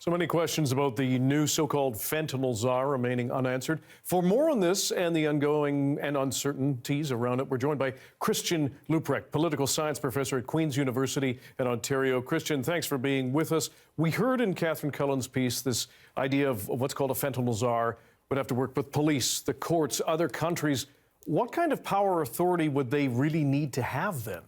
So many questions about the new so-called fentanyl czar remaining unanswered. For more on this and the ongoing and uncertainties around it, we're joined by Christian Leuprecht, political science professor at Queen's University in Ontario. Christian, thanks for being with us. We heard in Catherine Cullen's piece this idea of what's called a fentanyl czar would have to work with police, the courts, other countries. What kind of power or authority would they really need to have then?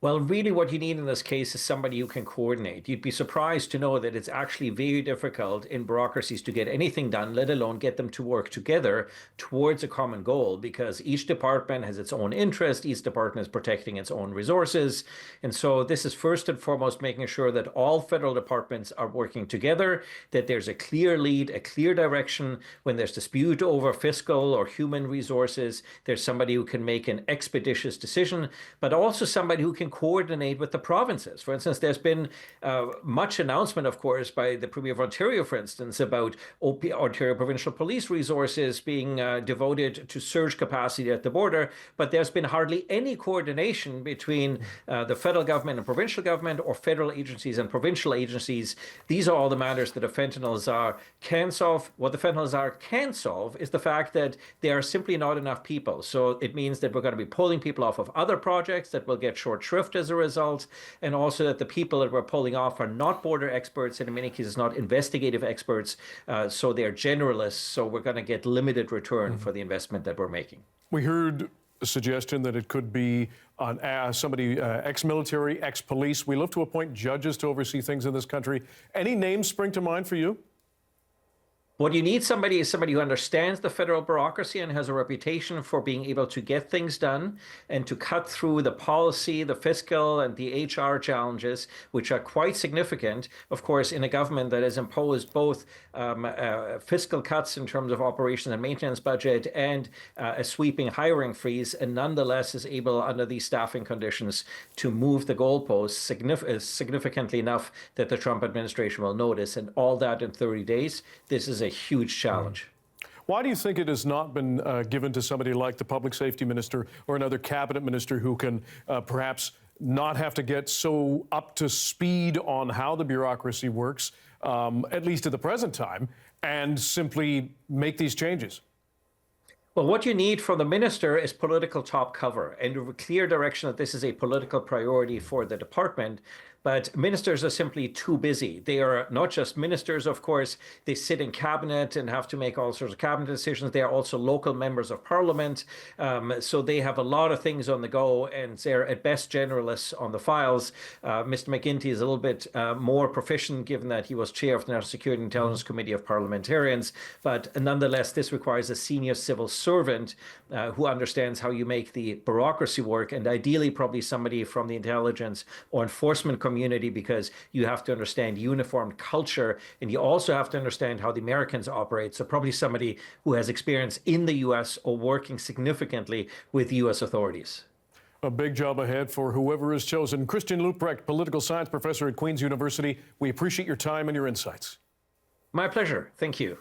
Well, really what you need in this case is somebody who can coordinate. You'd be surprised to know that it's actually very difficult in bureaucracies to get anything done, let alone get them to work together towards a common goal, because each department has its own interest, each department is protecting its own resources. And so this is first and foremost making sure that all federal departments are working together, that there's a clear lead, a clear direction. When there's dispute over fiscal or human resources, there's somebody who can make an expeditious decision, but also somebody who can coordinate with the provinces. For instance, there's been much announcement, of course, by the Premier of Ontario, for instance, about Ontario Provincial Police resources being devoted to surge capacity at the border, but there's been hardly any coordination between the federal government and provincial government, or federal agencies and provincial agencies. These are all the matters that a fentanyl czar can solve. What the fentanyl czar can solve is the fact that there are simply not enough people. So it means that we're going to be pulling people off of other projects that will get short shrift as a result, and also that the people that we're pulling off are not border experts, and in many cases not investigative experts, so they're generalists, so we're going to get limited return for the investment that we're making. We heard a suggestion that it could be on somebody ex-military, ex-police. We love to appoint judges to oversee things in this country. Any names spring to mind for you? What you need somebody is somebody who understands the federal bureaucracy and has a reputation for being able to get things done and to cut through the policy, the fiscal, and the HR challenges, which are quite significant, of course, in a government that has imposed both fiscal cuts in terms of operations and maintenance budget and a sweeping hiring freeze, and nonetheless is able, under these staffing conditions, to move the goalposts significantly enough that the Trump administration will notice. And all that in 30 days. This is a huge challenge. Why do you think it has not been given to somebody like the public safety minister or another cabinet minister who can perhaps not have to get so up to speed on how the bureaucracy works, at least at the present time, and simply make these changes? Well, what you need from the minister is political top cover and a clear direction that this is a political priority for the department. But ministers are simply too busy. They are not just ministers, of course. They sit in cabinet and have to make all sorts of cabinet decisions. They are also local members of parliament. So they have a lot of things on the go, and they're at best generalists on the files. Mr. McGuinty is a little bit more proficient, given that he was chair of the National Security and Intelligence Committee of Parliamentarians. But nonetheless, this requires a senior civil servant who understands how you make the bureaucracy work, and ideally probably somebody from the intelligence or enforcement community, because you have to understand uniformed culture, and you also have to understand how the Americans operate. So probably somebody who has experience in the U.S. or working significantly with U.S. authorities. A big job ahead for whoever is chosen. Christian Leuprecht, political science professor at Queen's University. We appreciate your time and your insights. My pleasure. Thank you.